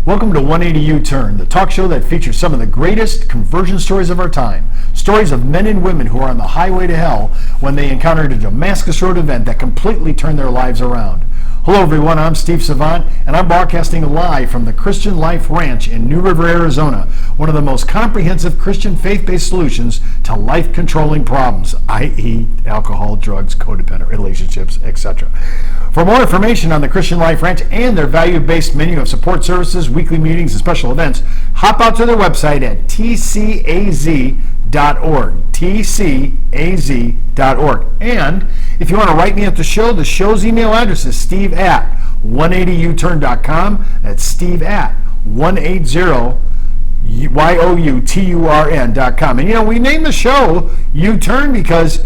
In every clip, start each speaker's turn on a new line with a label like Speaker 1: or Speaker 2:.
Speaker 1: Welcome to 180 U-Turn, the talk show that features some of the greatest conversion stories of our time. Stories of men and women who are on the highway to hell when they encountered a Damascus Road event that completely turned their lives around. Hello everyone, I'm Steve Savant, and I'm broadcasting live from the Christian Life Ranch in New River, Arizona, one of the most comprehensive Christian faith-based solutions to life-controlling problems, i.e. alcohol, drugs, codependent relationships, etc. For more information on the Christian Life Ranch and their value-based menu of support services, weekly meetings, and special events, hop out to their website at tcaz.org, tcaz.org. And if you want to write me at the show's email address is steve@180uturn.com. That's steve@180youturn.com. And you know, we named the show U-Turn because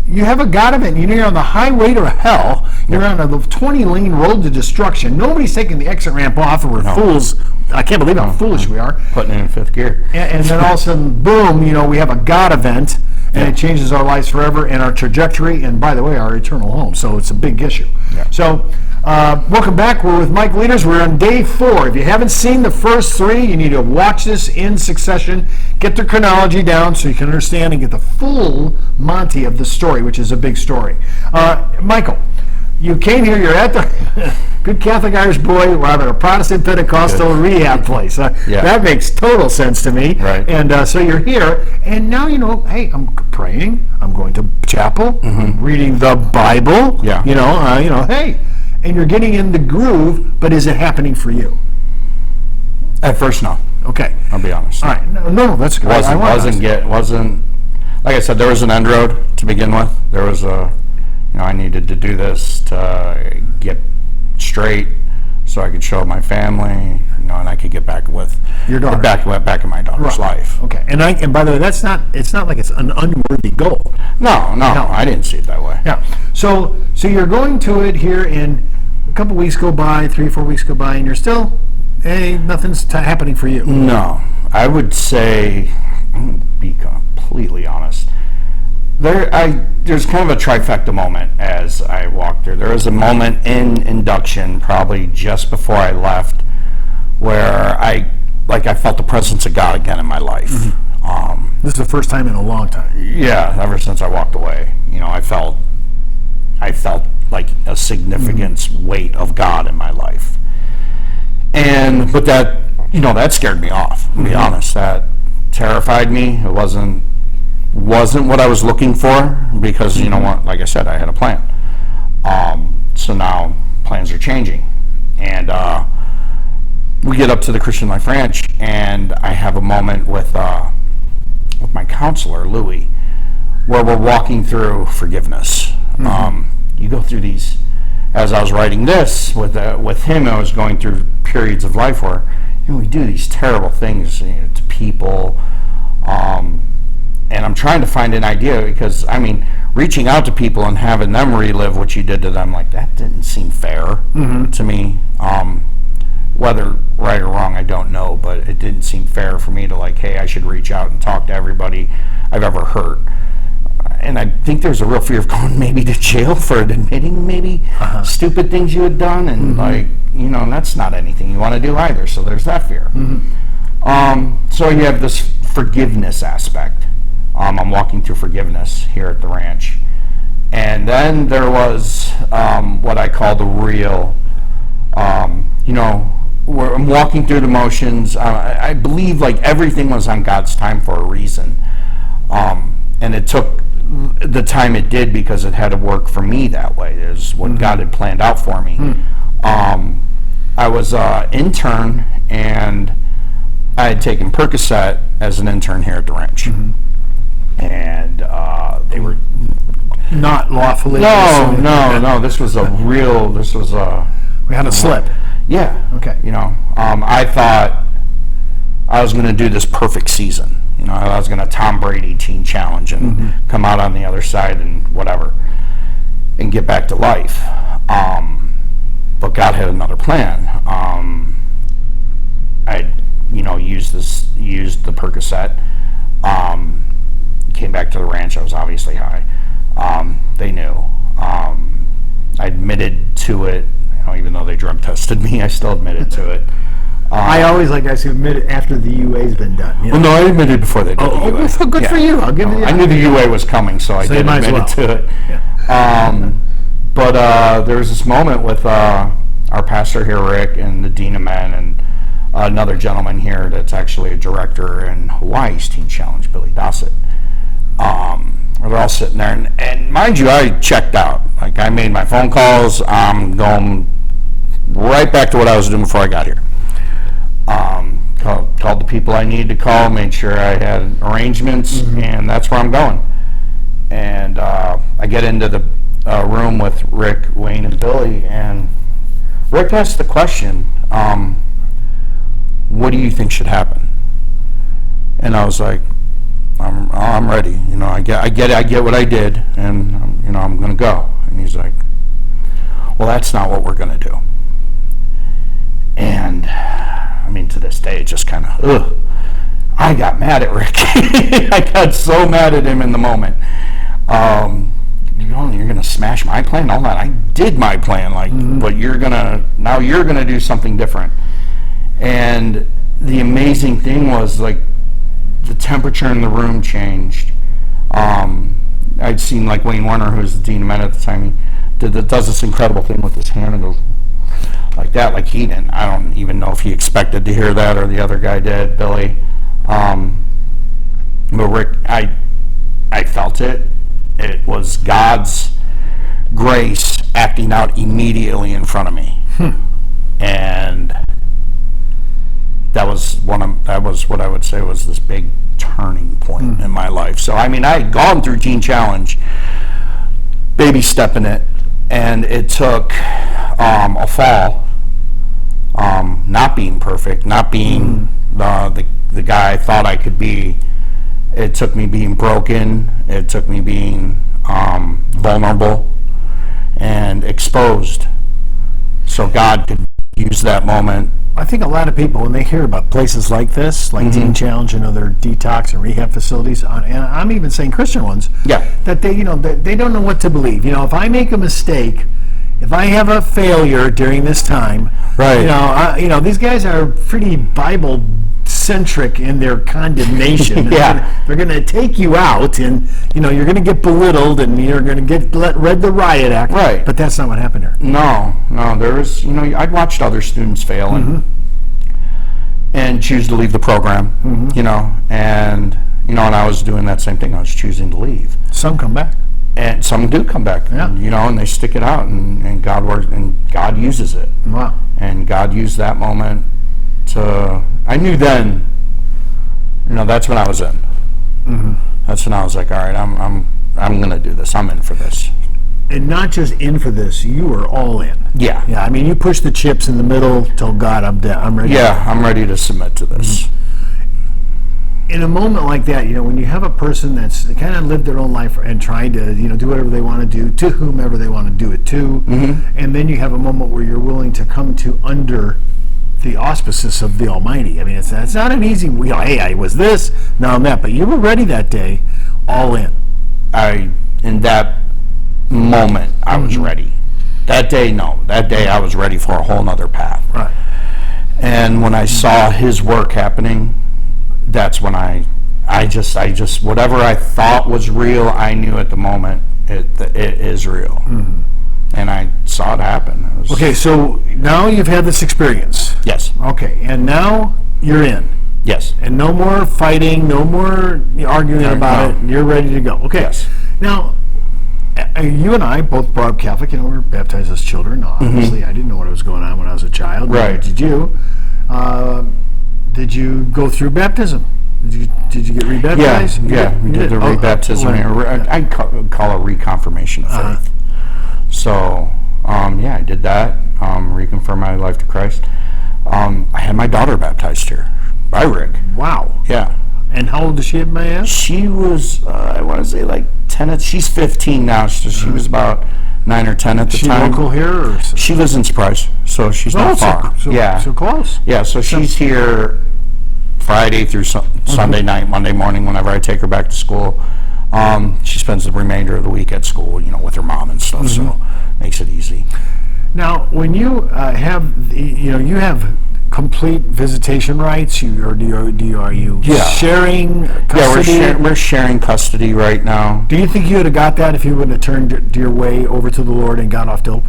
Speaker 1: you have a God event. You're on the highway to hell. You're on a 20-lane road to destruction. Nobody's taking the exit ramp off, and we're fools. I can't believe how foolish we are.
Speaker 2: Putting it in fifth gear.
Speaker 1: And then all of a sudden, boom, we have a God event, and it changes our lives forever and our trajectory, and by the way, our eternal home. So it's a big issue.
Speaker 2: Yeah.
Speaker 1: So welcome back. We're with Mike Leeders. We're on day 4. If you haven't seen the first 3, you need to watch this in succession. Get the chronology down so you can understand and get the full Monty of the story, which is a big story. Michael, you came here, you're at the good Catholic Irish boy, we're at a Protestant Pentecostal rehab place. That makes total sense to me.
Speaker 2: Right.
Speaker 1: And so you're here, and now hey, I'm praying, I'm going to chapel, I'm reading the Bible, hey, and you're getting in the groove, but is it happening for you?
Speaker 2: At first, no.
Speaker 1: Okay.
Speaker 2: I'll be honest.
Speaker 1: All right. No, that's good.
Speaker 2: Wasn't, like I said, there was an end road to begin with. There was I needed to do this to get straight so I could show my family, and I could get back with
Speaker 1: your daughter.
Speaker 2: Back in my daughter's life.
Speaker 1: Okay. And by the way, it's not like it's an unworthy goal.
Speaker 2: No, I didn't see it that way.
Speaker 1: Yeah. So you're going to it here, and a couple weeks go by, 3 or 4 weeks go by, and you're still, nothing's happening for you.
Speaker 2: No. I would say, I'm going to be completely honest, there's kind of a trifecta moment as I walked through. There was a moment in induction, probably just before I left, where I felt the presence of God again in my life. Mm-hmm.
Speaker 1: This is the first time in a long time.
Speaker 2: Yeah, ever since I walked away. I felt like a significant weight of God in my life. But that, that scared me off, to be honest. That terrified me. It wasn't what I was looking for, because like I said, I had a plan. So now plans are changing, and we get up to the Christian Life Ranch, and I have a moment with my counselor Louie, where we're walking through forgiveness. You go through these. As I was writing this with him, I was going through periods of life where we do these terrible things to people. And I'm trying to find an idea, because, reaching out to people and having them relive what you did to them, that didn't seem fair to me. Whether right or wrong, I don't know, but it didn't seem fair for me to, hey, I should reach out and talk to everybody I've ever hurt. And I think there's a real fear of going maybe to jail for admitting maybe stupid things you had done, and that's not anything you want to do either, so there's that fear. So you have this forgiveness aspect. I'm walking through forgiveness here at the ranch. And then there was what I call the real, where I'm walking through the motions. I believe everything was on God's time for a reason. And it took the time it did because it had to work for me that way. It was what God had planned out for me. I was an intern, and I had taken Percocet as an intern here at the ranch. And they were
Speaker 1: not lawfully.
Speaker 2: No. This was a.
Speaker 1: We had a slip.
Speaker 2: Yeah.
Speaker 1: Okay.
Speaker 2: I thought I was going to do this perfect season. I was going to Tom Brady teen challenge and come out on the other side and whatever, and get back to life. But God had another plan. I used the Percocet. Came back to the ranch. I was obviously high. They knew. I admitted to it, even though they drug tested me. I still admitted to it.
Speaker 1: I always like guys who admit it after the UA's been done. You know?
Speaker 2: Well, no, I admitted before they did the UA.
Speaker 1: So good for you. I'll give you.
Speaker 2: I knew the UA was coming, so I did admit it to it.
Speaker 1: Yeah.
Speaker 2: But there was this moment with our pastor here, Rick, and the Dean of Men, and another gentleman here that's actually a director in Hawaii's Teen Challenge, Billy Dossett. They're all sitting there, and mind you, I checked out. Like, I made my phone calls. I'm going right back to what I was doing before I got here. Called the people I needed to call, made sure I had arrangements, and that's where I'm going. And I get into the room with Rick, Wayne, and Billy, and Rick asked the question, what do you think should happen? And I was like, I'm ready. You know, I get what I did, and you know, I'm going to go. And he's like, well, that's not what we're going to do. And I mean, to this day, it's just kind of, I got mad at Rick. I got so mad at him in the moment. You're going to smash my plan? All that. I did my plan, but now you're going to do something different. And the amazing thing was, like, the temperature in the room changed. I'd seen, like, Wayne Warner, who was the Dean of Men at the time, he does this incredible thing with his hand and goes like that, like he didn't. I don't even know if he expected to hear that or the other guy did, Billy. But Rick, I felt it. It was God's grace acting out immediately in front of me. And that was what I would say was this big turning point in my life. So I mean, I had gone through Teen Challenge, baby stepping it, and it took a fall, not being perfect, not being the guy I thought I could be. It took me being broken. It took me being vulnerable and exposed, so God could use that moment.
Speaker 1: I think a lot of people, when they hear about places like this, like Teen Challenge and other detox and rehab facilities, and I'm even saying Christian ones, that they don't know what to believe. You know, if I make a mistake, if I have a failure during this time, right? These guys are pretty Bible centric in their condemnation. They're going to take you out, and you're going to get belittled, and you're going to get read the riot act.
Speaker 2: Right.
Speaker 1: But that's not what happened here.
Speaker 2: No. There was, I'd watched other students fail and choose to leave the program. And I was doing that same thing. I was choosing to leave.
Speaker 1: Some come back.
Speaker 2: And some do come back, and they stick it out, and God works, and God uses it.
Speaker 1: Wow.
Speaker 2: And God used that moment to, I knew then, that's when I was in. That's when I was like, all right, I'm going to do this. I'm in for this.
Speaker 1: And not just in for this, you were all in.
Speaker 2: Yeah.
Speaker 1: Yeah, I mean, you pushed the chips in the middle, told God, I'm ready.
Speaker 2: Yeah, I'm ready to submit to this.
Speaker 1: In a moment like that, when you have a person that's kind of lived their own life and tried to, do whatever they want to do to whomever they want to do it to, and then you have a moment where you're willing to come to under the auspices of the Almighty. I mean, it's not an easy, hey, I was this, now I'm that, but you were ready that day, all in.
Speaker 2: In that moment, I was ready. That day, no. That day, I was ready for a whole nother path.
Speaker 1: Right.
Speaker 2: And when I saw His work happening, that's when I just whatever I thought was real, I knew at the moment it is real. And I saw it happen.
Speaker 1: Okay, so now you've had this experience.
Speaker 2: Yes.
Speaker 1: Okay, and now you're in.
Speaker 2: Yes.
Speaker 1: And no more fighting, no more arguing about it. You're ready to go. Okay.
Speaker 2: Yes.
Speaker 1: Now, you and I both brought up Catholic. We were baptized as children. Obviously, I didn't know what was going on when I was a child.
Speaker 2: Right.
Speaker 1: Did you? Did you go through baptism? Did you get rebaptized?
Speaker 2: Yeah, we did the rebaptism. I'd call it reconfirmation of faith. So, I did that, reconfirmed my life to Christ. I had my daughter baptized here by Rick.
Speaker 1: Wow.
Speaker 2: Yeah.
Speaker 1: And how old is she, may I ask?
Speaker 2: She was, I want to say like 10, she's 15 now, so she was about 9 or 10 at the time.
Speaker 1: She local here? Or
Speaker 2: she lives in Surprise, so she's not far.
Speaker 1: So close.
Speaker 2: Yeah, so she's here Friday through Sunday night, Monday morning, whenever I take her back to school. She spends the remainder of the week at school, with her mom and stuff, so makes it easy.
Speaker 1: Now, when you you have complete visitation rights, are you
Speaker 2: Yeah.
Speaker 1: sharing custody?
Speaker 2: Yeah, we're sharing custody right now.
Speaker 1: Do you think you would have got that if you would have turned your way over to the Lord and got off dope?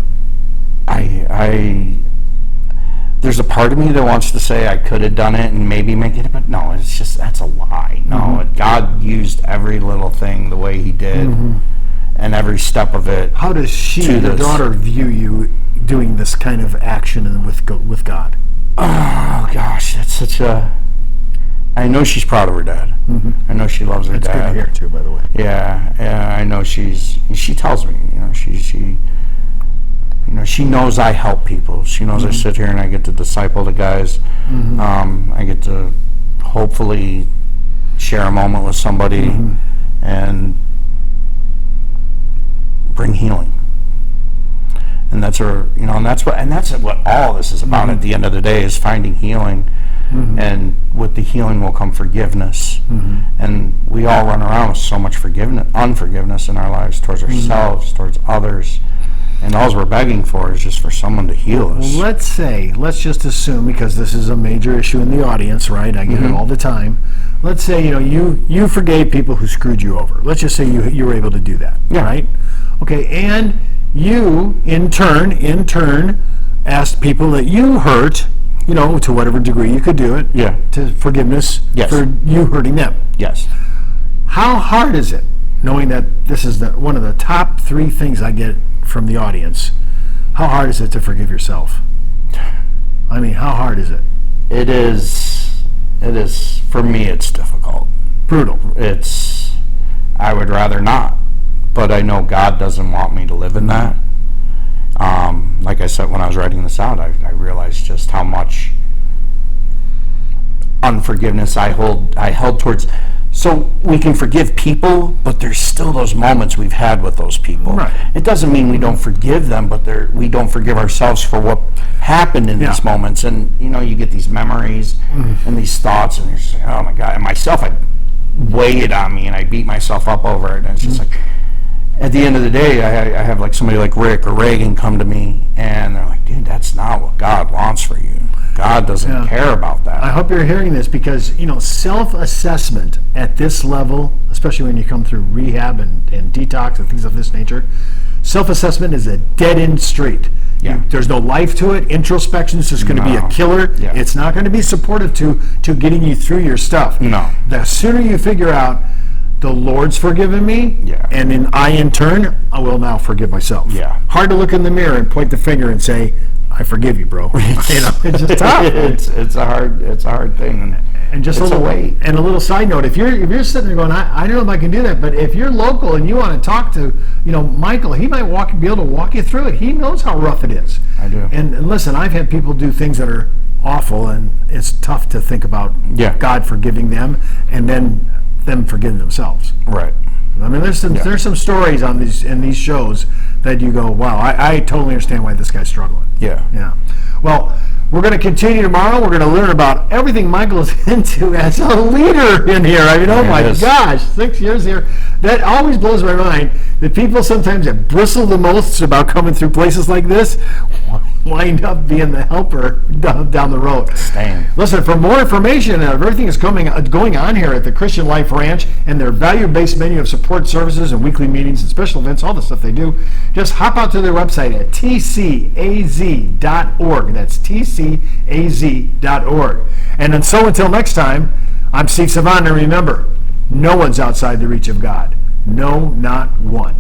Speaker 2: There's a part of me that wants to say I could have done it and maybe make it, but no, it's just, that's a lie. No, God used every little thing the way he did, and every step of it.
Speaker 1: How does your daughter, view you doing this kind of action with God?
Speaker 2: Oh gosh, that's such a. I know she's proud of her dad. I know she loves her
Speaker 1: That's
Speaker 2: dad.
Speaker 1: good to hear too, by the way.
Speaker 2: Yeah, I know she tells me, she knows I help people. She knows I sit here and I get to disciple the guys. I get to hopefully share a moment with somebody and bring healing. And that's what all this is about. At the end of the day, is finding healing, and with the healing will come forgiveness. And we all run around with so much unforgiveness in our lives towards ourselves, towards others, and all we're begging for is just for someone to heal us.
Speaker 1: Well, let's just assume, because this is a major issue in the audience, right? I get it all the time. Let's say you forgave people who screwed you over. Let's just say you were able to do that, right? Okay, and you in turn asked people that you hurt, to whatever degree you could do it, to forgiveness for you hurting them.
Speaker 2: Yes.
Speaker 1: How hard is it, knowing that this is one of the top 3 things I get from the audience? How hard is it to forgive yourself? I mean, how hard is it?
Speaker 2: It is, for me, it's difficult.
Speaker 1: Brutal.
Speaker 2: I would rather not, but I know God doesn't want me to live in that. Like I said, when I was writing this out, I realized just how much unforgiveness I held towards. So we can forgive people, but there's still those moments we've had with those people.
Speaker 1: Right.
Speaker 2: It doesn't mean we don't forgive them, but we don't forgive ourselves for what happened in these moments. And you get these memories and these thoughts, and you're just like, oh my God. And myself, I weigh it on me, and I beat myself up over it. And it's just like, at the end of the day, I have like somebody like Rick or Reagan come to me, and they're like, dude, that's not what God wants for you. God doesn't care about that.
Speaker 1: I hope you're hearing this, because self-assessment at this level, especially when you come through rehab and detox and things of this nature, self-assessment is a dead-end street. There's no life to it. Introspection is just going to be a killer. It's not going to be supportive to getting you through your stuff.
Speaker 2: No.
Speaker 1: The sooner you figure out, the Lord's forgiven me, and then I in turn, I will now forgive myself. Hard to look in the mirror and point the finger and say, I forgive you, bro. It's just tough.
Speaker 2: It's a hard thing,
Speaker 1: and just
Speaker 2: it's a weight.
Speaker 1: And a little side note: if you're sitting there going, I don't know if I can do that, but if you're local and you want to talk to Michael, he might be able to walk you through it. He knows how rough it is.
Speaker 2: I do.
Speaker 1: And listen, I've had people do things that are awful, and it's tough to think about God forgiving them and then them forgiving themselves.
Speaker 2: Right.
Speaker 1: I mean, there's some stories in these shows that you go, wow, I totally understand why this guy's struggling. Yeah. Well, we're going to continue tomorrow. We're going to learn about everything Michael is into as a leader in here. I mean, oh my gosh, 6 years here. That always blows my mind. The people sometimes that bristle the most about coming through places like this wind up being the helper down the road.
Speaker 2: Staying.
Speaker 1: Listen, for more information of everything that's going on here at the Christian Life Ranch and their value-based menu of support services and weekly meetings and special events, all the stuff they do, just hop out to their website at tcaz.org. That's tcaz.org. And until next time, I'm Steve Savant, and remember, no one's outside the reach of God. No, not one.